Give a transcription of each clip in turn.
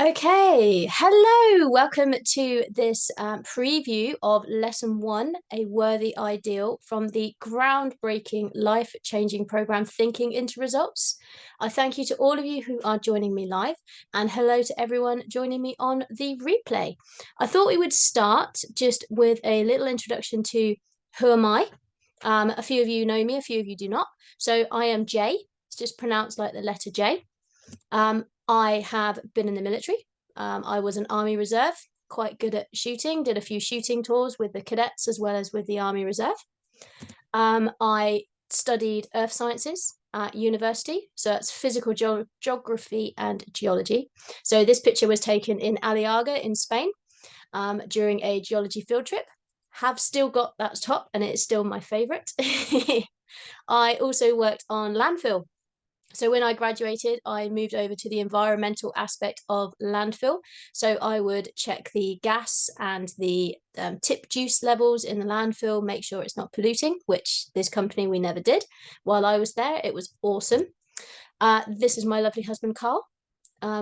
Okay, hello, welcome to this preview of Lesson 1, A Worthy Ideal from the groundbreaking, life-changing program Thinking into Results. I thank you to all of you who are joining me live, and hello to everyone joining me on the replay. I thought we would start just with a little introduction to who am I? A few of you know me, a few of you do not. So I am Jay, it's just pronounced like the letter J. I have been in the military. I was an Army Reserve, quite good at shooting, did a few shooting tours with the cadets as well as with the Army Reserve. I studied earth sciences at university, so it's physical geography and geology. So this picture was taken in Aliaga in Spain during a geology field trip. Have still got that top and it is still my favorite. I also worked on landfill. So when I graduated, I moved over to the environmental aspect of landfill. So I would check the gas and the tip juice levels in the landfill, make sure it's not polluting, which this company we never did. While I was there, it was awesome. This is my lovely husband, Carl.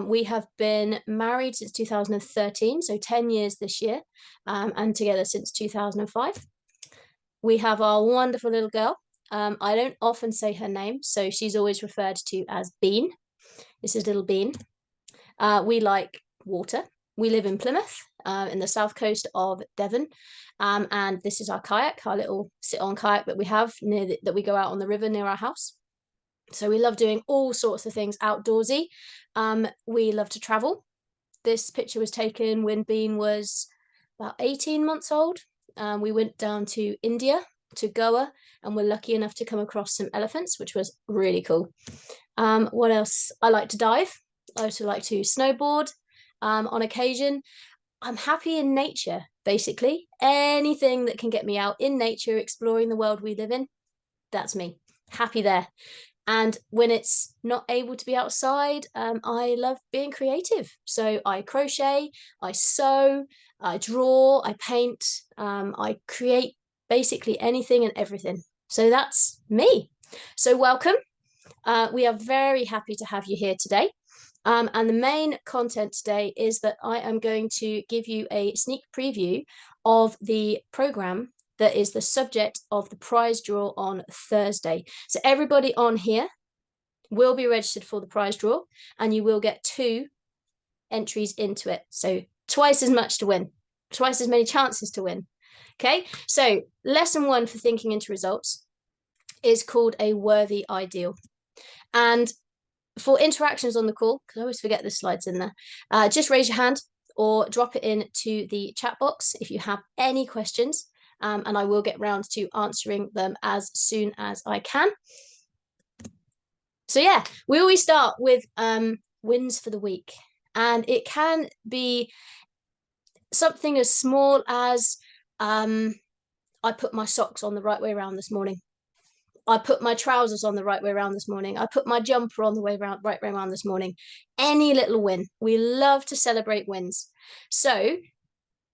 We have been married since 2013, so 10 years this year, and together since 2005. We have our wonderful little girl. I don't often say her name, so she's always referred to as Bean. This is little Bean. We like water. We live in Plymouth, in the south coast of Devon, and this is our kayak, our little sit-on kayak that we have that we go out on the river near our house. So we love doing all sorts of things outdoorsy. We love to travel. This picture was taken when Bean was about 18 months old. We went down to India, to Goa, and we're lucky enough to come across some elephants, which was really cool. What else? I like to dive. I also like to snowboard on occasion. I'm happy in nature, basically. Anything that can get me out in nature, exploring the world we live in, that's me. Happy there. And when it's not able to be outside, I love being creative. So I crochet, I sew, I draw, I paint, I create basically anything and everything. So that's me. So welcome. We are very happy to have you here today. And the main content today is that I am going to give you a sneak preview of the program that is the subject of the prize draw on Thursday. So everybody on here will be registered for the prize draw, and you will get 2 entries into it. So twice as much to win, twice as many chances to win. Okay, so lesson 1 for thinking into results is called A Worthy Ideal. And for interactions on the call, because I always forget the slides in there, just raise your hand or drop it into the chat box if you have any questions, and I will get round to answering them as soon as I can. So yeah, we always start with wins for the week, and it can be something as small as I put my socks on the right way around this morning. I put my trousers on the right way around this morning. I put my jumper on the right way around this morning. Any little win. We love to celebrate wins. So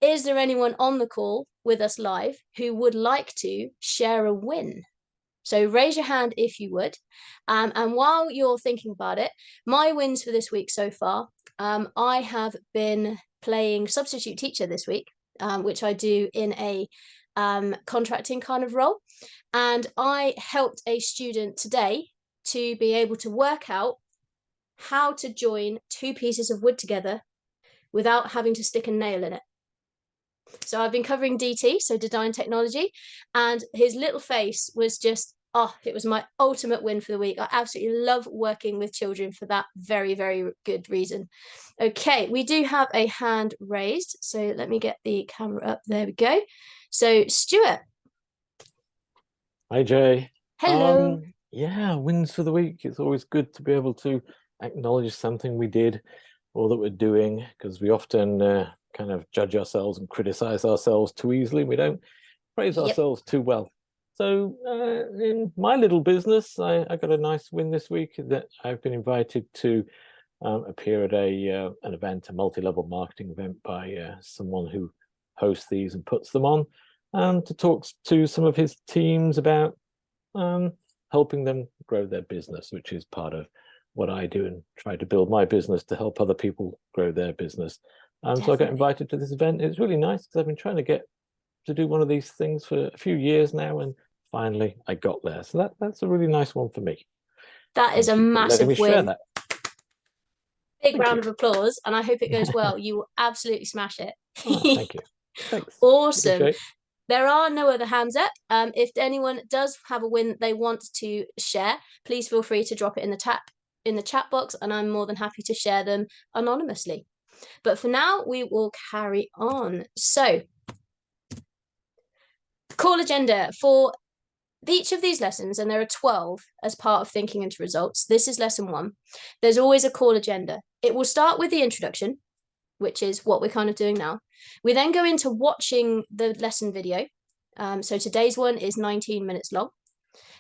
is there anyone on the call with us live who would like to share a win? So raise your hand if you would. And while you're thinking about it, my wins for this week so far, I have been playing substitute teacher this week, which I do in a contracting kind of role. And I helped a student today to be able to work out how to join 2 pieces of wood together without having to stick a nail in it. So I've been covering DT, so design technology, and his little face was just, oh, it was my ultimate win for the week. I absolutely love working with children for that very, very good reason. Okay, we do have a hand raised, so let me get the camera up. There we go. So Stuart. Hi, Jay. Hello. Yeah, wins for the week. It's always good to be able to acknowledge something we did or that we're doing, because we often kind of judge ourselves and criticize ourselves too easily. We don't praise ourselves too well. So in my little business, I got a nice win this week that I've been invited to appear at an event, a multi-level marketing event by someone who hosts these and puts them on, and to talk to some of his teams about helping them grow their business, which is part of what I do and try to build my business to help other people grow their business. So I got invited to this event. It's really nice because I've been trying to get to do one of these things for a few years now, and finally I got there. So that's a really nice one for me. That is a massive win. That. Big round of applause, and I hope it goes well. You will absolutely smash it. Thank you. Thanks. Awesome. There are no other hands up. If anyone does have a win that they want to share, please feel free to drop it in the chat box, and I'm more than happy to share them anonymously. But for now, we will carry on. So, call agenda for each of these lessons, and there are 12 as part of Thinking into Results. This is lesson 1. There's always a call agenda. It will start with the introduction, which is what we're kind of doing now. We then go into watching the lesson video. So today's one is 19 minutes long.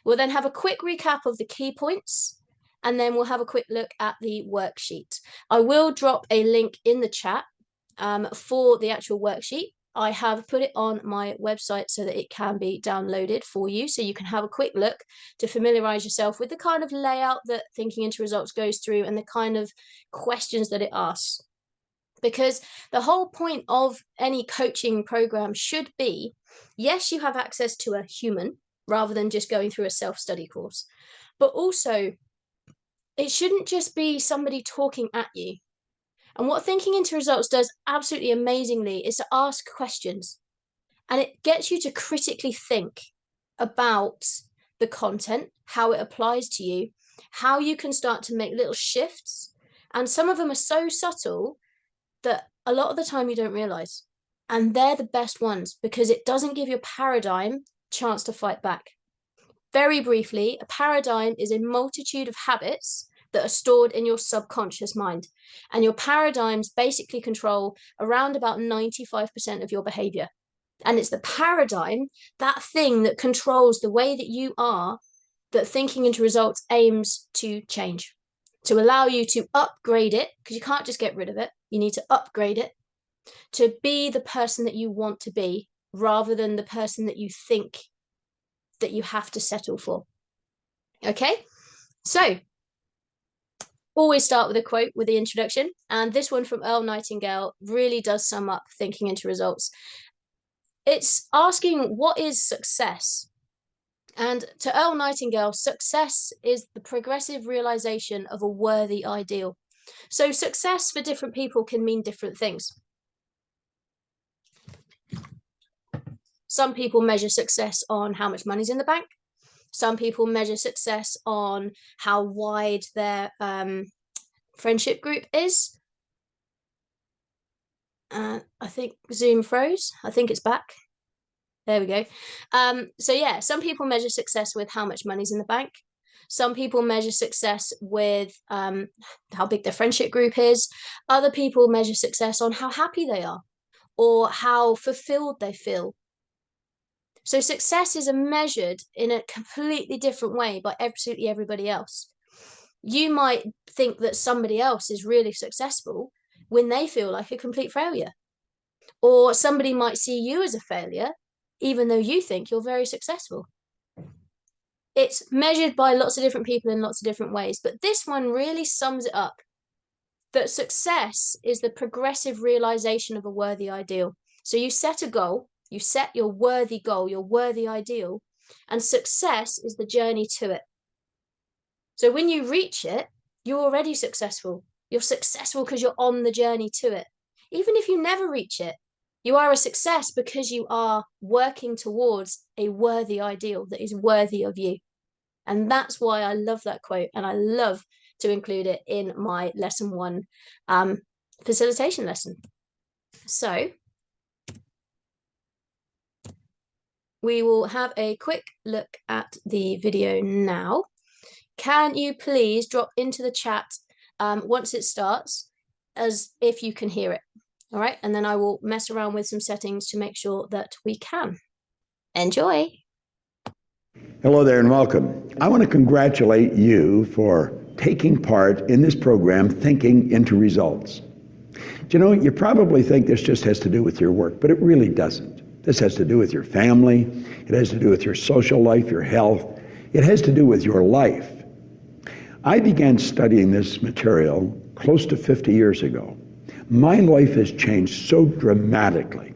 We'll then have a quick recap of the key points, and then we'll have a quick look at the worksheet. I will drop a link in the chat for the actual worksheet. I have put it on my website so that it can be downloaded for you, so you can have a quick look to familiarize yourself with the kind of layout that Thinking into Results goes through and the kind of questions that it asks. Because the whole point of any coaching program should be, yes, you have access to a human rather than just going through a self-study course, but also it shouldn't just be somebody talking at you. And what Thinking into Results does absolutely amazingly is to ask questions, and it gets you to critically think about the content, how it applies to you, how you can start to make little shifts. And some of them are so subtle that a lot of the time you don't realize. And they're the best ones because it doesn't give your paradigm a chance to fight back. Very briefly, a paradigm is a multitude of habits that are stored in your subconscious mind. And your paradigms basically control around about 95% of your behavior. And it's the paradigm, that thing that controls the way that you are, that Thinking into Results aims to change, to allow you to upgrade it, because you can't just get rid of it. You need to upgrade it to be the person that you want to be, rather than the person that you think that you have to settle for. Okay, so always start with a quote with the introduction, and this one from Earl Nightingale really does sum up Thinking into Results. It's asking, what is success? And to Earl Nightingale, success is the progressive realization of a worthy ideal. So success for different people can mean different things. Some people measure success on how much money's in the bank. Some people measure success on how wide their friendship group is. I think Zoom froze. I think it's back. There we go. So yeah, some people measure success with how much money's in the bank. Some people measure success with how big their friendship group is. Other people measure success on how happy they are or how fulfilled they feel. So success is measured in a completely different way by absolutely everybody else. You might think that somebody else is really successful when they feel like a complete failure. Or somebody might see you as a failure, even though you think you're very successful. It's measured by lots of different people in lots of different ways, but this one really sums it up, that success is the progressive realization of a worthy ideal. So you set a goal, you set your worthy goal, your worthy ideal, and success is the journey to it. So when you reach it, you're already successful. You're successful because you're on the journey to it. Even if you never reach it, you are a success because you are working towards a worthy ideal that is worthy of you. And that's why I love that quote, and I love to include it in my lesson 1 facilitation lesson. So we will have a quick look at the video now. Can you please drop into the chat once it starts, as if you can hear it? All right, and then I will mess around with some settings to make sure that we can. Enjoy. Hello there and welcome. I want to congratulate you for taking part in this program, Thinking into Results. You know, you probably think this just has to do with your work, but it really doesn't. This has to do with your family. It has to do with your social life, your health. It has to do with your life. I began studying this material close to 50 years ago. My life has changed so dramatically.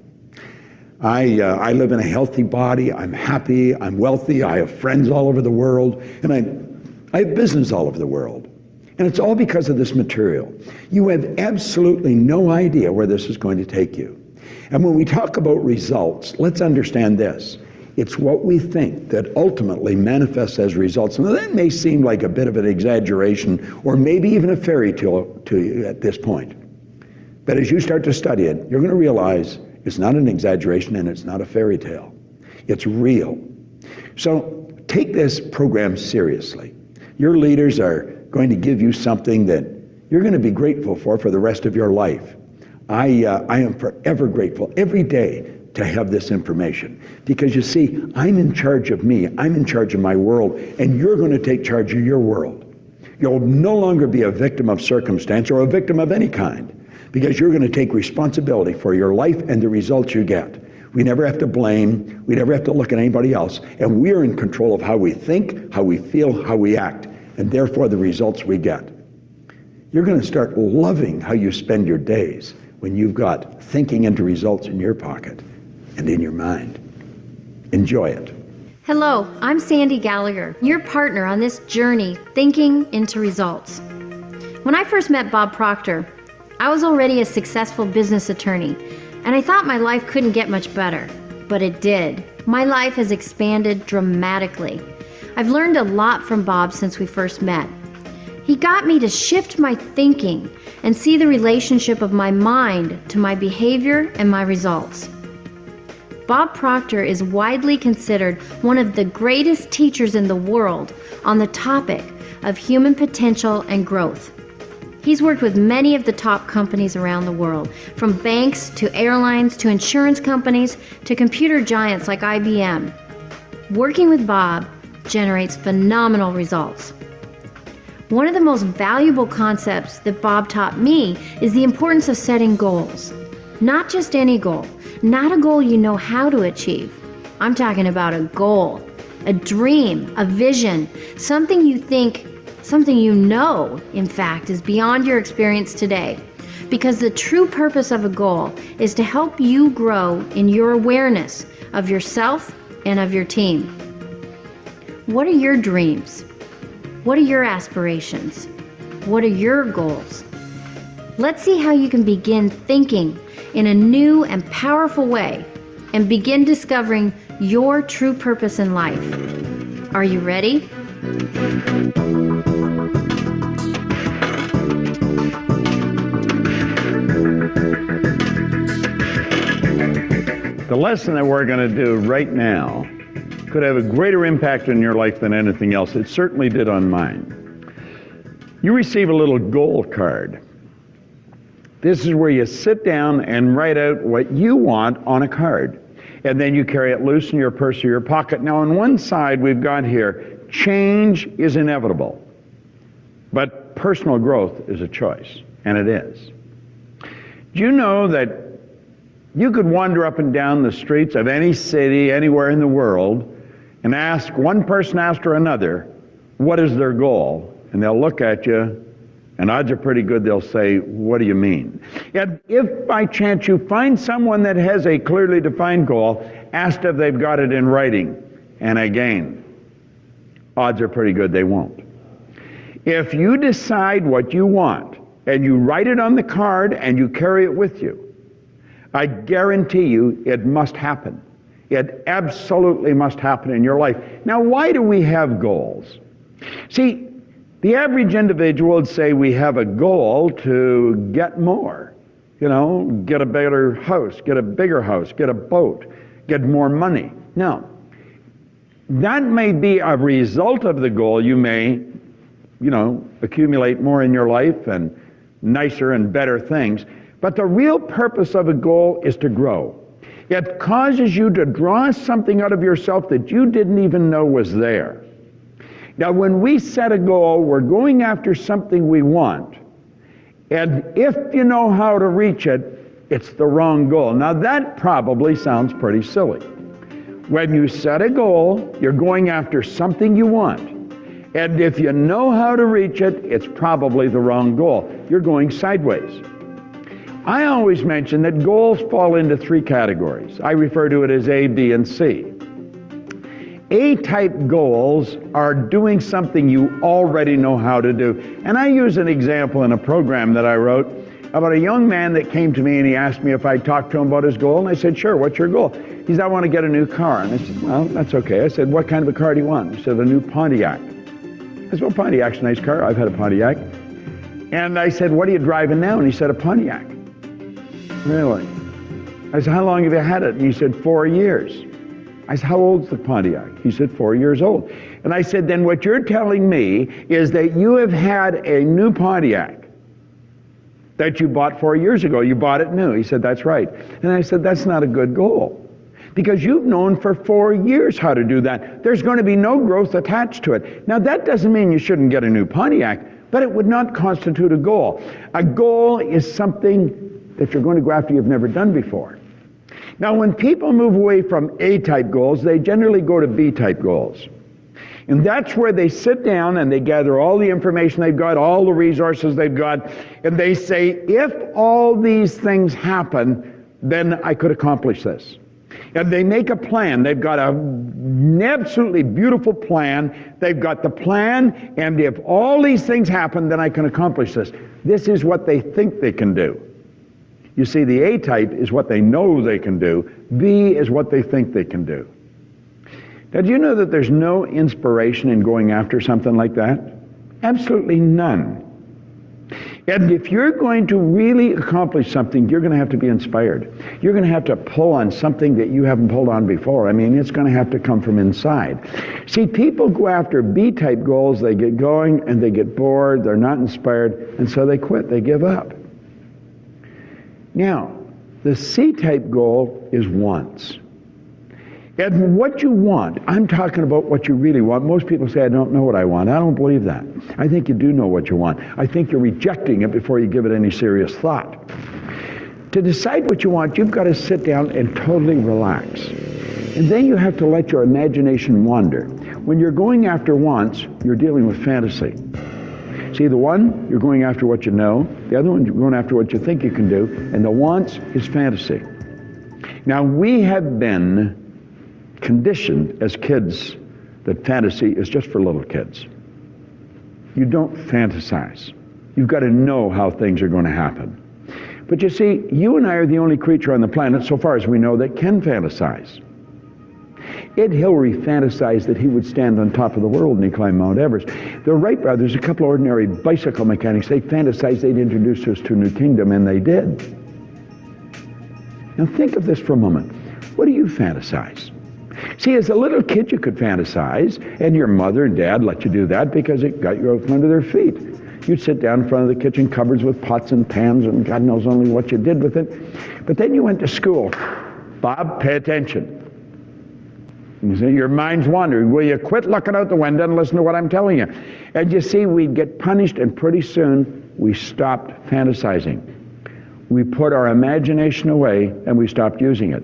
I live in a healthy body, I'm happy, I'm wealthy, I have friends all over the world, and I have business all over the world. And it's all because of this material. You have absolutely no idea where this is going to take you. And when we talk about results, let's understand this. It's what we think that ultimately manifests as results. Now that may seem like a bit of an exaggeration or maybe even a fairy tale to you at this point. But as you start to study it, you're going to realize it's not an exaggeration and it's not a fairy tale. It's real. So take this program seriously. Your leaders are going to give you something that you're going to be grateful for the rest of your life. I am forever grateful every day to have this information, because you see, I'm in charge of me, I'm in charge of my world, and you're going to take charge of your world. You'll no longer be a victim of circumstance or a victim of any kind, because you're going to take responsibility for your life and the results you get. We never have to blame, we never have to look at anybody else, and we're in control of how we think, how we feel, how we act, and therefore the results we get. You're going to start loving how you spend your days when you've got thinking into results in your pocket and in your mind. Enjoy it. Hello, I'm Sandy Gallagher, your partner on this journey, thinking into results. When I first met Bob Proctor, I was already a successful business attorney, and I thought my life couldn't get much better, but it did. My life has expanded dramatically. I've learned a lot from Bob since we first met. He got me to shift my thinking and see the relationship of my mind to my behavior and my results. Bob Proctor is widely considered one of the greatest teachers in the world on the topic of human potential and growth. He's worked with many of the top companies around the world, from banks to airlines to insurance companies to computer giants like IBM. Working with Bob generates phenomenal results. One of the most valuable concepts that Bob taught me is the importance of setting goals. Not just any goal, not a goal you know how to achieve. I'm talking about a goal, a dream, a vision, something you think, something you know, in fact, is beyond your experience today. Because the true purpose of a goal is to help you grow in your awareness of yourself and of your team. What are your dreams? What are your aspirations? What are your goals? Let's see how you can begin thinking in a new and powerful way and begin discovering your true purpose in life. Are you ready? The lesson that we're going to do right now could have a greater impact on your life than anything else. It certainly did on mine. You receive a little goal card. This is where you sit down and write out what you want on a card. And then you carry it loose in your purse or your pocket. Now on one side we've got here, change is inevitable, but personal growth is a choice, and it is. Do you know that you could wander up and down the streets of any city, anywhere in the world, and ask one person after another, what is their goal? And they'll look at you, and odds are pretty good they'll say, what do you mean? Yet if by chance you find someone that has a clearly defined goal, ask if they've got it in writing. And again, odds are pretty good they won't. If you decide what you want, and you write it on the card and you carry it with you, I guarantee you it must happen. It absolutely must happen in your life. Now, why do we have goals? See, the average individual would say we have a goal to get more. You know, get a better house, get a bigger house, get a boat, get more money. Now, that may be a result of the goal. You may, accumulate more in your life and nicer and better things. But the real purpose of a goal is to grow. It causes you to draw something out of yourself that you didn't even know was there. Now, when we set a goal, we're going after something we want. And if you know how to reach it, it's the wrong goal. Now, that probably sounds pretty silly. When you set a goal, you're going after something you want. And if you know how to reach it, it's probably the wrong goal. You're going sideways. I always mention that goals fall into three categories. I refer to it as A, B, and C. A-type goals are doing something you already know how to do. And I use an example in a program that I wrote about a young man that came to me and he asked me if I'd talk to him about his goal. And I said, sure, what's your goal? He said, I want to get a new car. And I said, well, that's okay. I said, what kind of a car do you want? He said, a new Pontiac. I said, well, Pontiac's a nice car. I've had a Pontiac. And I said, what are you driving now? And he said, a Pontiac. Really? I said, how long have you had it? And he said, 4 years. I said, how old's the Pontiac? He said, 4 years old. And I said, then what you're telling me is that you have had a new Pontiac that you bought 4 years ago. You bought it new. He said, that's right. And I said, that's not a good goal, because you've known for 4 years how to do that. There's going to be no growth attached to it. Now, that doesn't mean you shouldn't get a new Pontiac, but it would not constitute a goal. A goal is something that you're going to go after you've never done before. Now, when people move away from A-type goals, they generally go to B-type goals. And that's where they sit down and they gather all the information they've got, all the resources they've got, and they say, if all these things happen, then I could accomplish this. And they make a plan. They've got an absolutely beautiful plan. They've got the plan, and if all these things happen, then I can accomplish this. This is what they think they can do. You see, the A-type is what they know they can do. B is what they think they can do. Now, do you know that there's no inspiration in going after something like that? Absolutely none. And if you're going to really accomplish something, you're going to have to be inspired. You're going to have to pull on something that you haven't pulled on before. I mean, it's going to have to come from inside. See, people go after B-type goals, they get going, and they get bored, they're not inspired, and so they quit, they give up. Now, the C-type goal is wants. And what you want, I'm talking about what you really want. Most people say, I don't know what I want. I don't believe that. I think you do know what you want. I think you're rejecting it before you give it any serious thought. To decide what you want, you've got to sit down and totally relax. And then you have to let your imagination wander. When you're going after wants, you're dealing with fantasy. See, the one, you're going after what you know. The other one, you're going after what you think you can do. And the wants is fantasy. Now, we have been conditioned as kids that fantasy is just for little kids. You don't fantasize. You've got to know how things are going to happen. But you see, you and I are the only creature on the planet, so far as we know, that can fantasize. Ed Hillary fantasized that he would stand on top of the world and he climbed Mount Everest. The Wright brothers, a couple of ordinary bicycle mechanics, they fantasized they'd introduce us to a new kingdom, and they did. Now think of this for a moment. What do you fantasize? See, as a little kid you could fantasize, and your mother and dad let you do that because it got you out from under their feet. You'd sit down in front of the kitchen cupboards with pots and pans, and God knows only what you did with it. But then you went to school. Bob, pay attention. You see, your mind's wandering. Will you quit looking out the window and listen to what I'm telling you? And you see, we'd get punished, and pretty soon we stopped fantasizing. We put our imagination away, and we stopped using it.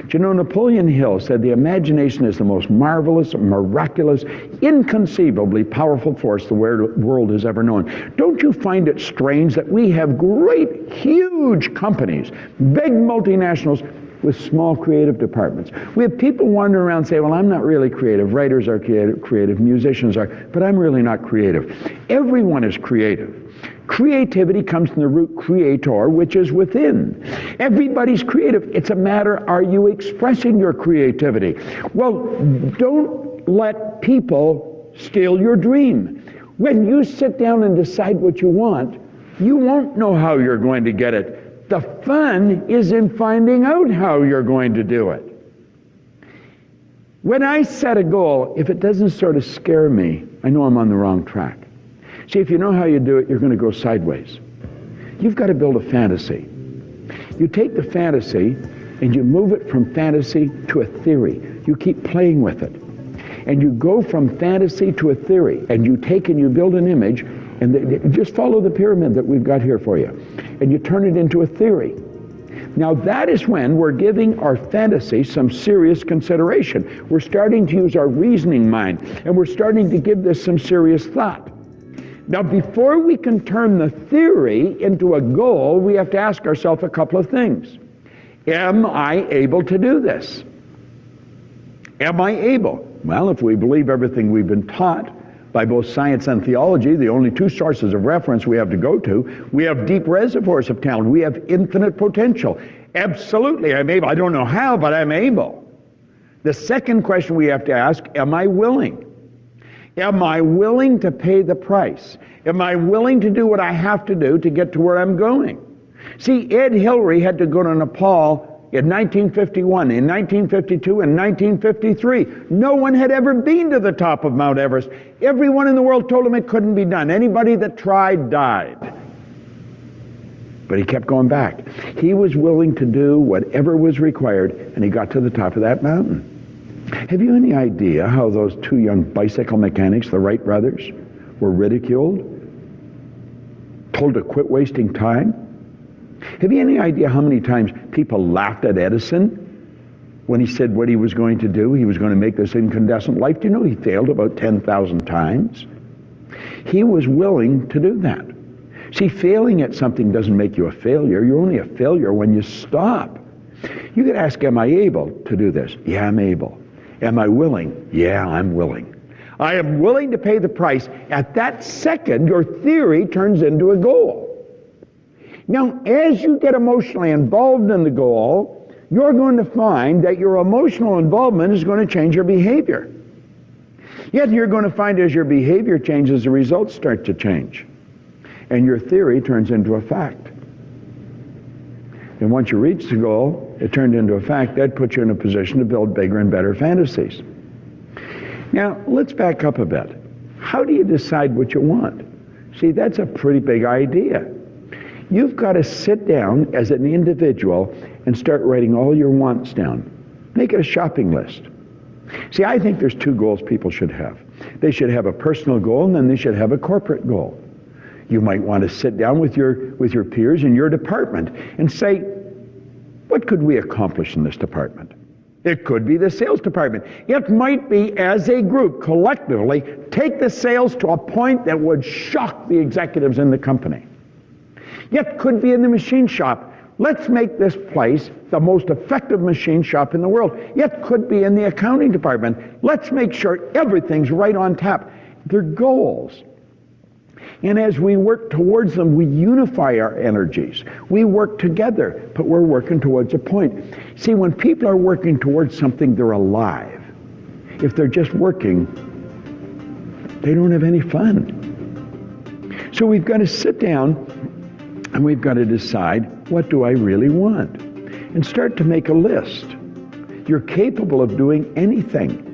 Do you know, Napoleon Hill said the imagination is the most marvelous, miraculous, inconceivably powerful force the world has ever known. Don't you find it strange that we have great, huge companies, big multinationals, with small creative departments? We have people wandering around and say, well, I'm not really creative. Writers are creative, musicians are, but I'm really not creative. Everyone is creative. Creativity comes from the root creator, which is within. Everybody's creative. It's a matter, are you expressing your creativity? Well, don't let people steal your dream. When you sit down and decide what you want, you won't know how you're going to get it. The fun is in finding out how you're going to do it. When I set a goal, if it doesn't sort of scare me, I know I'm on the wrong track. See, if you know how you do it, you're going to go sideways. You've got to build a fantasy. You take the fantasy and you move it from fantasy to a theory. You keep playing with it. And you go from fantasy to a theory. And you take and you build an image, and just follow the pyramid that we've got here for you. And you turn it into a theory. Now that is when we're giving our fantasy some serious consideration. We're starting to use our reasoning mind, and we're starting to give this some serious thought. Now, before we can turn the theory into a goal, we have to ask ourselves a couple of things. Am I able to do this? Am I able? Well, if we believe everything we've been taught by both science and theology, the only two sources of reference we have to go to, we have deep reservoirs of talent. We have infinite potential. Absolutely, I'm able. I don't know how, but I'm able. The second question we have to ask, am I willing? Am I willing to pay the price? Am I willing to do what I have to do to get to where I'm going? See, Ed Hillary had to go to Nepal in 1951, in 1952, and 1953. No one had ever been to the top of Mount Everest. Everyone in the world told him it couldn't be done. Anybody that tried died. But he kept going back. He was willing to do whatever was required, and he got to the top of that mountain. Have you any idea how those two young bicycle mechanics, the Wright brothers, were ridiculed? Told to quit wasting time? Have you any idea how many times people laughed at Edison when he said what he was going to do? He was going to make this incandescent light. Do you know he failed about 10,000 times? He was willing to do that. See, failing at something doesn't make you a failure. You're only a failure when you stop. You could ask, am I able to do this? Yeah, I'm able. Am I willing? Yeah, I'm willing. I am willing to pay the price. At that second, your theory turns into a goal. Now, as you get emotionally involved in the goal, you're going to find that your emotional involvement is going to change your behavior. Yet you're going to find as your behavior changes, the results start to change. And your theory turns into a fact. And once you reach the goal, it turned into a fact. That puts you in a position to build bigger and better fantasies. Now, let's back up a bit. How do you decide what you want? See, that's a pretty big idea. You've got to sit down as an individual and start writing all your wants down. Make it a shopping list. See, I think there's two goals people should have. They should have a personal goal, and then they should have a corporate goal. You might want to sit down with your peers in your department and say, what could we accomplish in this department? It could be the sales department. It might be, as a group, collectively, take the sales to a point that would shock the executives in the company. It could be in the machine shop. Let's make this place the most effective machine shop in the world. It could be in the accounting department. Let's make sure everything's right on tap. They're goals. And as we work towards them, we unify our energies. We work together, but we're working towards a point. See, when people are working towards something, they're alive. If they're just working, they don't have any fun. So we've got to sit down and we've got to decide, what do I really want? And start to make a list. You're capable of doing anything.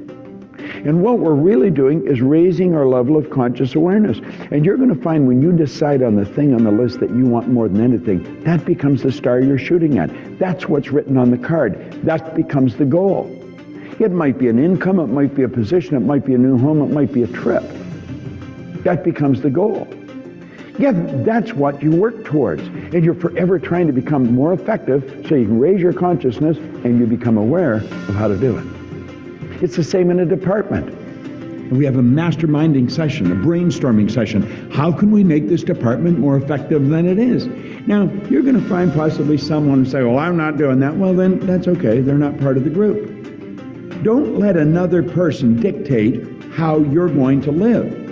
And what we're really doing is raising our level of conscious awareness. And you're going to find when you decide on the thing on the list that you want more than anything, that becomes the star you're shooting at. That's what's written on the card. That becomes the goal. It might be an income, it might be a position, it might be a new home, it might be a trip. That becomes the goal. Yeah, that's what you work towards. And you're forever trying to become more effective so you can raise your consciousness and you become aware of how to do it. It's the same in a department. We have a masterminding session, a brainstorming session. How can we make this department more effective than it is? Now, you're going to find possibly someone who say, well, I'm not doing that. Well, then that's okay. They're not part of the group. Don't let another person dictate how you're going to live.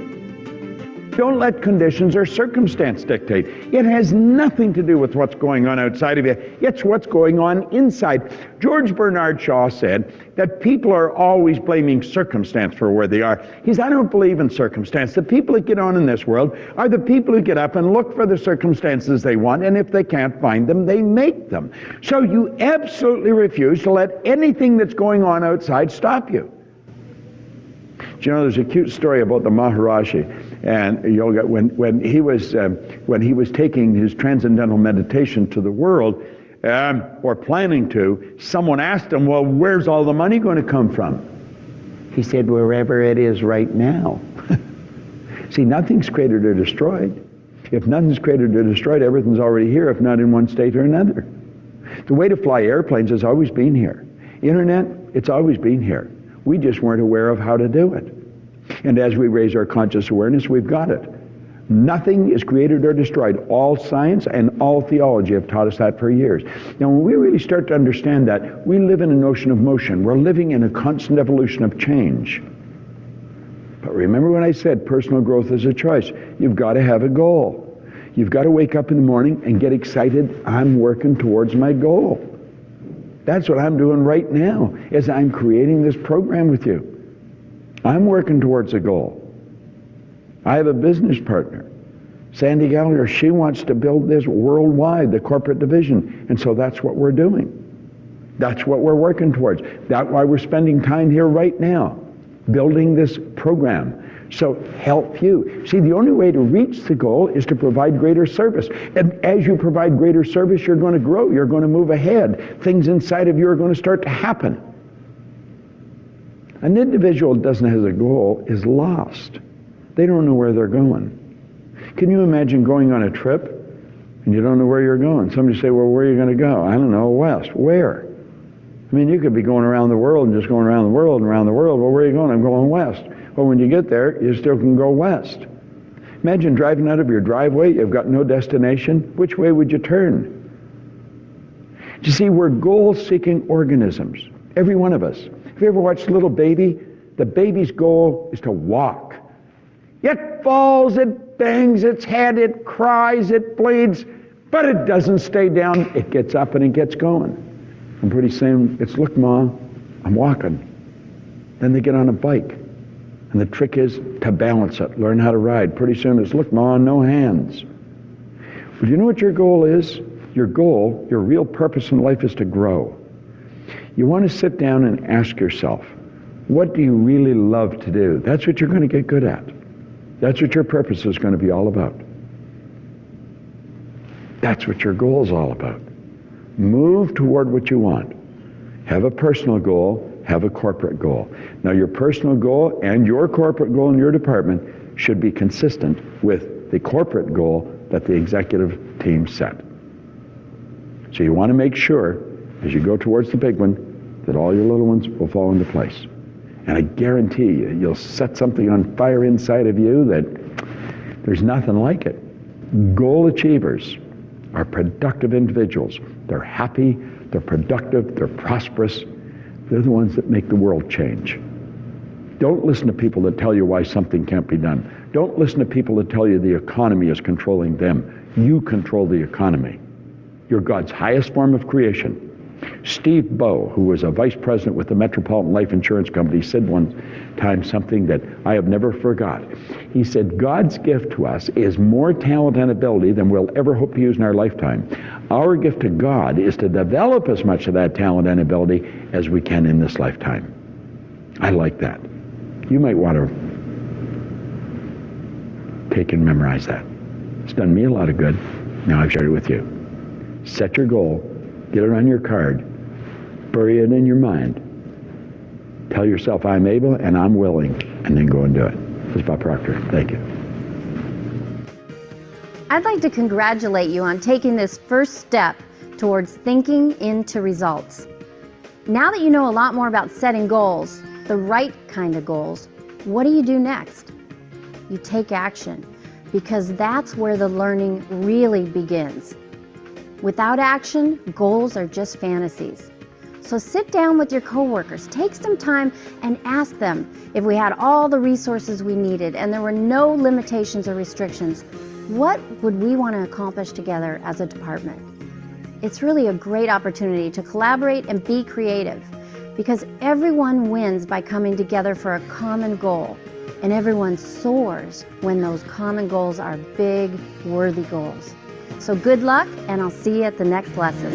Don't let conditions or circumstance dictate. It has nothing to do with what's going on outside of you. It's what's going on inside. George Bernard Shaw said that people are always blaming circumstance for where they are. He said, I don't believe in circumstance. The people that get on in this world are the people who get up and look for the circumstances they want, and if they can't find them, they make them. So you absolutely refuse to let anything that's going on outside stop you. Do you know, there's a cute story about the Maharishi and yoga when he was taking his transcendental meditation to the world, or planning to. Someone asked him, "Well, where's all the money going to come from?" He said, "Wherever it is right now." See, nothing's created or destroyed. If nothing's created or destroyed, everything's already here, if not in one state or another. The way to fly airplanes has always been here. Internet, it's always been here. We just weren't aware of how to do it. And as we raise our conscious awareness, we've got it. Nothing is created or destroyed. All science and all theology have taught us that for years. Now, when we really start to understand that, we live in an ocean of motion. We're living in a constant evolution of change. But remember when I said personal growth is a choice. You've got to have a goal. You've got to wake up in the morning and get excited. I'm working towards my goal. That's what I'm doing right now, is I'm creating this program with you. I'm working towards a goal. I have a business partner, Sandy Gallagher. She wants to build this worldwide, the corporate division. And so that's what we're doing. That's what we're working towards. That's why we're spending time here right now, building this program. So help you. See, the only way to reach the goal is to provide greater service. And as you provide greater service, you're going to grow. You're going to move ahead. Things inside of you are going to start to happen. An individual that doesn't have a goal is lost. They don't know where they're going. Can you imagine going on a trip and you don't know where you're going? Somebody say, well, where are you going to go? I don't know, west. Where? I mean, you could be going around the world and just going around the world and around the world. Well, where are you going? I'm going west. Well, when you get there, you still can go west. Imagine driving out of your driveway. You've got no destination. Which way would you turn? You see, we're goal-seeking organisms, every one of us. Have you ever watched a little baby? The baby's goal is to walk. It falls, it bangs its head, it cries, it bleeds, but it doesn't stay down. It gets up and it gets going. And pretty soon, it's, look, Ma, I'm walking. Then they get on a bike. And the trick is to balance it, learn how to ride. Pretty soon it's, look, Ma, no hands. But you know what your goal is? Your goal, your real purpose in life is to grow. You want to sit down and ask yourself, what do you really love to do? That's what you're going to get good at. That's what your purpose is going to be all about. That's what your goal is all about. Move toward what you want. Have a personal goal, have a corporate goal. Now, your personal goal and your corporate goal in your department should be consistent with the corporate goal that the executive team set. So you want to make sure, as you go towards the big one, that all your little ones will fall into place. And I guarantee you, you'll set something on fire inside of you that there's nothing like it. Goal achievers are productive individuals. They're happy, they're productive, they're prosperous. They're the ones that make the world change. Don't listen to people that tell you why something can't be done. Don't listen to people that tell you the economy is controlling them. You control the economy. You're God's highest form of creation. Steve Bowe, who was a vice president with the Metropolitan Life Insurance Company, said one time something that I have never forgot. He said, God's gift to us is more talent and ability than we'll ever hope to use in our lifetime. Our gift to God is to develop as much of that talent and ability as we can in this lifetime. I like that. You might want to take and memorize that. It's done me a lot of good. Now I've shared it with you. Set your goal. Get it on your card. Bury it in your mind. Tell yourself, I'm able and I'm willing, and then go and do it. This is Bob Proctor. Thank you. I'd like to congratulate you on taking this first step towards thinking into results. Now that you know a lot more about setting goals, the right kind of goals, what do you do next? You take action, because that's where the learning really begins. Without action, goals are just fantasies. So sit down with your coworkers, take some time and ask them, if we had all the resources we needed and there were no limitations or restrictions, what would we want to accomplish together as a department? It's really a great opportunity to collaborate and be creative, because everyone wins by coming together for a common goal, and everyone soars when those common goals are big, worthy goals. So good luck, and I'll see you at the next lesson.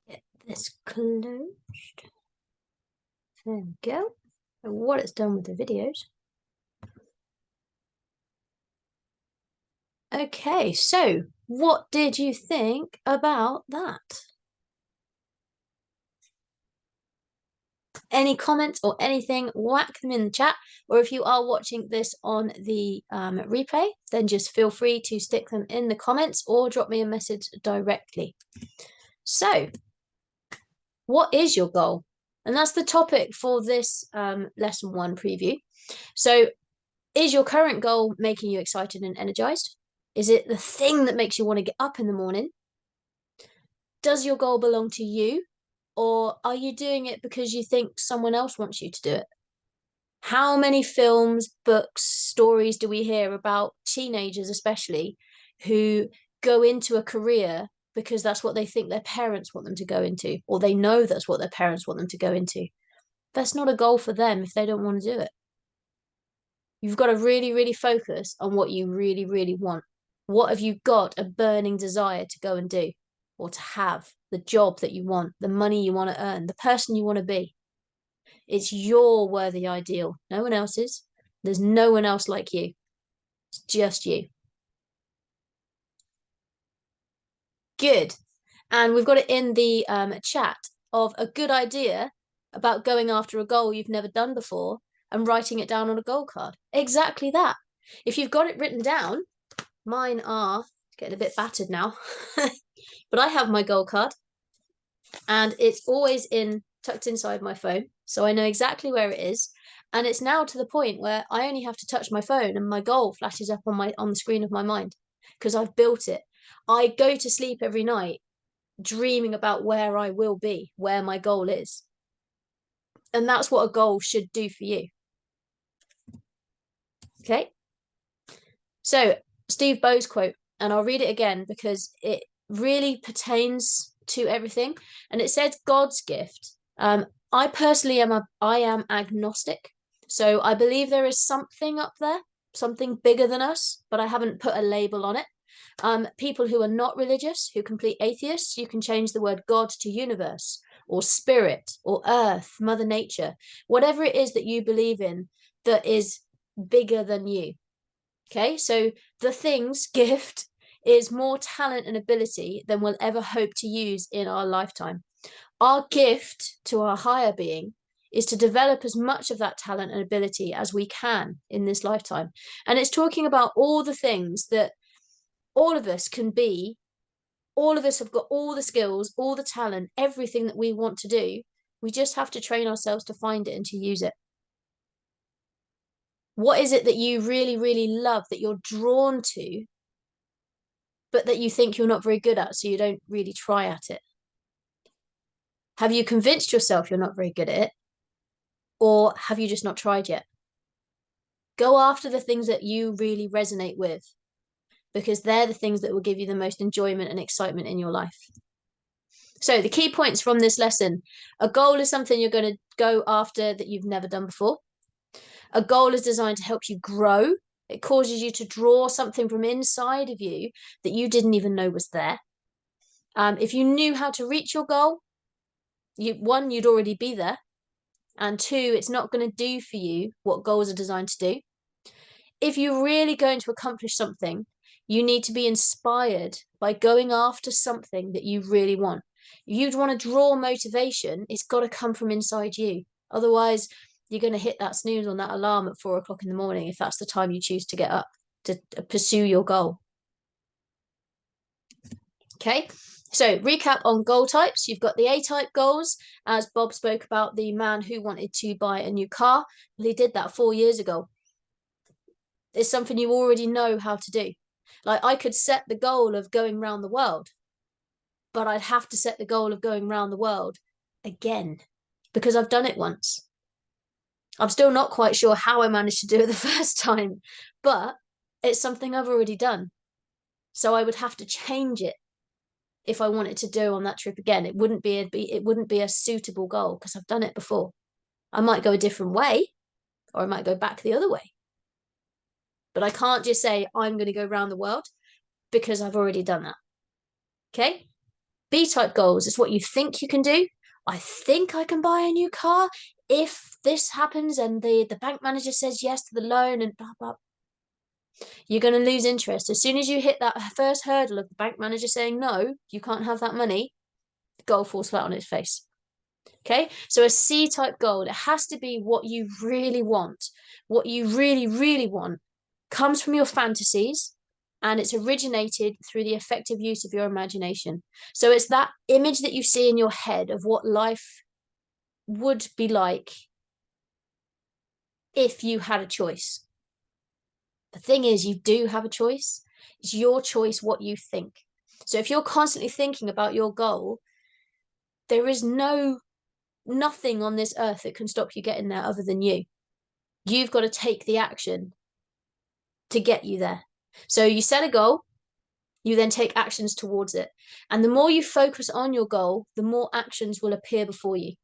Get this closed. There we go. And what it's done with the videos. Okay, so what did you think about that? any comments or anything, whack them in the chat. Or if you are watching this on the replay, then just feel free to stick them in the comments or drop me a message directly. So, what is your goal? And that's the topic for this lesson 1 preview. So, is your current goal making you excited and energized? Is it the thing that makes you want to get up in the morning? Does your goal belong to you? Or are you doing it because you think someone else wants you to do it? How many films, books, stories do we hear about teenagers especially who go into a career because that's what they think their parents want them to go into, or they know that's what their parents want them to go into? That's not a goal for them if they don't want to do it. You've got to really, really focus on what you really, really want. What have you got a burning desire to go and do or to have? The job that you want, the money you want to earn, the person you want to be. It's your worthy ideal, no one else's. There's no one else like you. It's just you. Good. And we've got it in the chat of a good idea about going after a goal you've never done before and writing it down on a goal card. Exactly that. If you've got it written down, mine are getting a bit battered now, but I have my goal card and it's always tucked inside my phone. So I know exactly where it is. And it's now to the point where I only have to touch my phone and my goal flashes up on the screen of my mind because I've built it. I go to sleep every night dreaming about where I will be, where my goal is. And that's what a goal should do for you. Okay. So Steve Bowes quote, and I'll read it again because it really pertains to everything. And it says God's gift. I personally am agnostic. So I believe there is something up there, something bigger than us, but I haven't put a label on it. People who are not religious, who complete atheists, you can change the word God to universe or spirit or earth, mother nature, whatever it is that you believe in that is bigger than you. Okay, so the thing's gift is more talent and ability than we'll ever hope to use in our lifetime. Our gift to our higher being is to develop as much of that talent and ability as we can in this lifetime. And it's talking about all the things that all of us can be. All of us have got all the skills, all the talent, everything that we want to do. We just have to train ourselves to find it and to use it. What is it that you really, really love, that you're drawn to, but that you think you're not very good at, so you don't really try at it? Have you convinced yourself you're not very good at it? Or have you just not tried yet? Go after the things that you really resonate with, because they're the things that will give you the most enjoyment and excitement in your life. So the key points from this lesson: a goal is something you're going to go after that you've never done before. A goal is designed to help you grow. It causes you to draw something from inside of you that you didn't even know was there. If you knew how to reach your goal, one, you'd already be there. And two, it's not going to do for you what goals are designed to do. If you're really going to accomplish something, you need to be inspired by going after something that you really want. You'd want to draw motivation. It's got to come from inside you. Otherwise, you're going to hit that snooze on that alarm at 4 o'clock in the morning if that's the time you choose to get up to pursue your goal. Okay, so recap on goal types. You've got the A-type goals, as Bob spoke about, the man who wanted to buy a new car. Well, he did that 4 years ago. It's something you already know how to do. Like, I could set the goal of going around the world, but I'd have to set the goal of going around the world again because I've done it once. I'm still not quite sure how I managed to do it the first time, but it's something I've already done. So I would have to change it if I wanted to do on that trip again. It wouldn't be a suitable goal because I've done it before. I might go a different way, or I might go back the other way. But I can't just say I'm going to go around the world because I've already done that. Okay? B-type goals is what you think you can do. I think I can buy a new car if this happens and the bank manager says yes to the loan and blah, blah. You're going to lose interest. As soon as you hit that first hurdle of the bank manager saying no, you can't have that money, the goal falls flat on its face. Okay, so a C-type goal, it has to be what you really want. What you really, really want comes from your fantasies, and it's originated through the effective use of your imagination. So it's that image that you see in your head of what life would be like if you had a choice. The thing is, you do have a choice. It's your choice what you think. So if you're constantly thinking about your goal, there is nothing on this earth that can stop you getting there other than you. You've got to take the action to get you there. So you set a goal, you then take actions towards it. And the more you focus on your goal, the more actions will appear before you.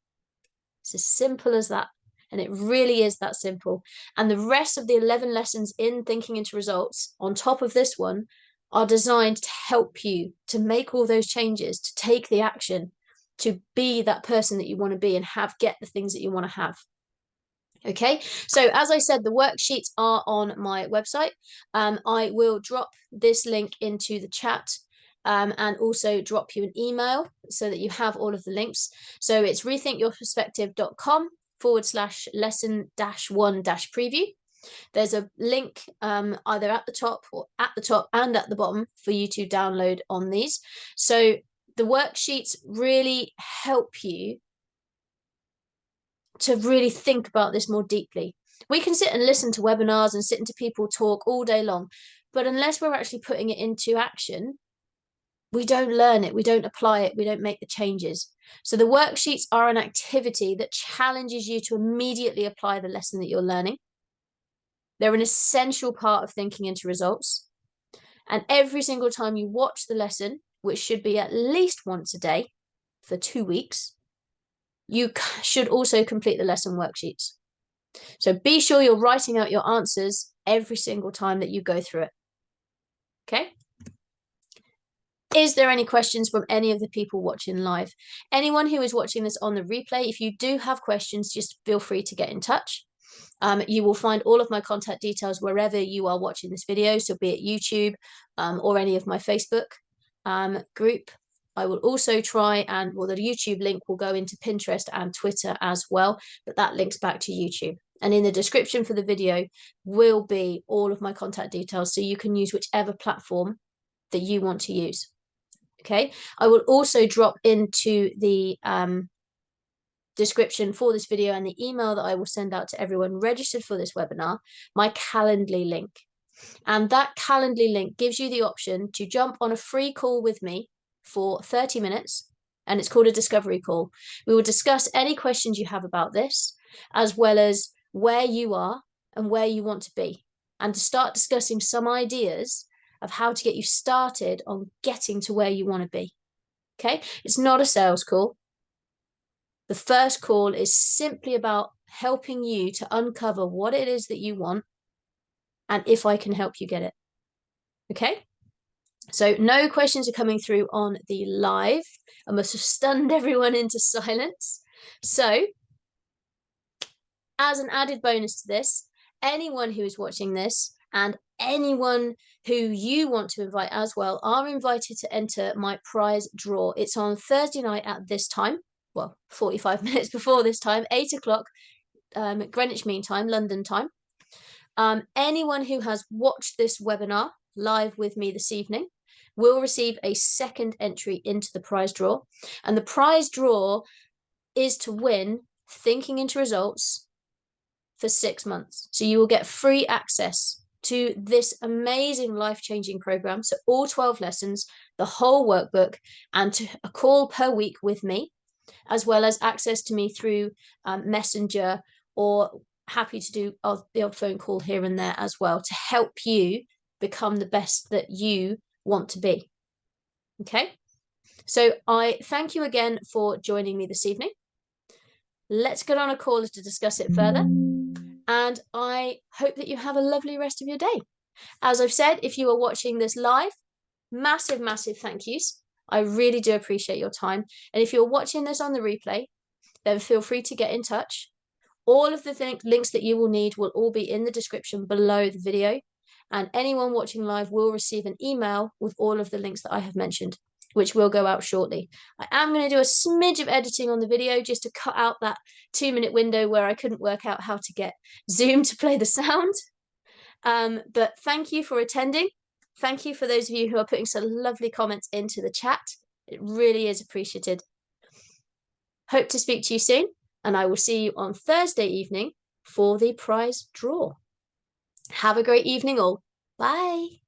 It's as simple as that. And it really is that simple. And the rest of the 11 lessons in Thinking into Results, on top of this one, are designed to help you to make all those changes, to take the action, to be that person that you want to be and get the things that you want to have. Okay, so as I said, the worksheets are on my website. I will drop this link into the chat and also drop you an email so that you have all of the links. So it's rethinkyourperspective.com/lesson-1-preview. There's a link either at the top and at the bottom for you to download on these. So the worksheets really help you to really think about this more deeply. We can sit and listen to webinars and sit to people talk all day long, but unless we're actually putting it into action, we don't learn it, we don't apply it, we don't make the changes. So the worksheets are an activity that challenges you to immediately apply the lesson that you're learning. They're an essential part of Thinking into Results. And every single time you watch the lesson, which should be at least once a day for 2 weeks, you should also complete the lesson worksheets. So be sure you're writing out your answers every single time that you go through it. Okay? Is there any questions from any of the people watching live? Anyone who is watching this on the replay, if you do have questions, just feel free to get in touch. You will find all of my contact details wherever you are watching this video, so be it YouTube or any of my Facebook group. I will also try the YouTube link will go into Pinterest and Twitter as well, but that links back to YouTube. And in the description for the video will be all of my contact details, so you can use whichever platform that you want to use. Okay, I will also drop into the description for this video and the email that I will send out to everyone registered for this webinar, my Calendly link. And that Calendly link gives you the option to jump on a free call with me for 30 minutes, and it's called a discovery call. We will discuss any questions you have about this, as well as where you are and where you want to be, and to start discussing some ideas of how to get you started on getting to where you want to be. Okay, it's not a sales call. The first call is simply about helping you to uncover what it is that you want and if I can help you get it. Okay, so no questions are coming through on the live. I must have stunned everyone into silence. So as an added bonus to this, anyone who is watching this and anyone who you want to invite as well are invited to enter my prize draw. It's on Thursday night at this time, well, 45 minutes before this time, 8 o'clock Greenwich Mean Time, London time. Anyone who has watched this webinar live with me this evening will receive a second entry into the prize draw. And the prize draw is to win Thinking into Results for 6 months. So you will get free access to this amazing life-changing program. So all 12 lessons, the whole workbook, and to a call per week with me, as well as access to me through Messenger, or happy to do the odd phone call here and there as well to help you become the best that you want to be. Okay, so I thank you again for joining me this evening. Let's get on a call to discuss it further, and I hope that you have a lovely rest of your day. As I've said, if you are watching this live, massive thank yous. I really do appreciate your time. And if you're watching this on the replay, then feel free to get in touch. All of the links that you will need will all be in the description below the video, and anyone watching live will receive an email with all of the links that I have mentioned. which will go out shortly. I am going to do a smidge of editing on the video just to cut out that 2-minute window where I couldn't work out how to get Zoom to play the sound. But thank you for attending. Thank you for those of you who are putting some lovely comments into the chat. It really is appreciated. Hope to speak to you soon, and I will see you on Thursday evening for the prize draw. Have a great evening all. Bye.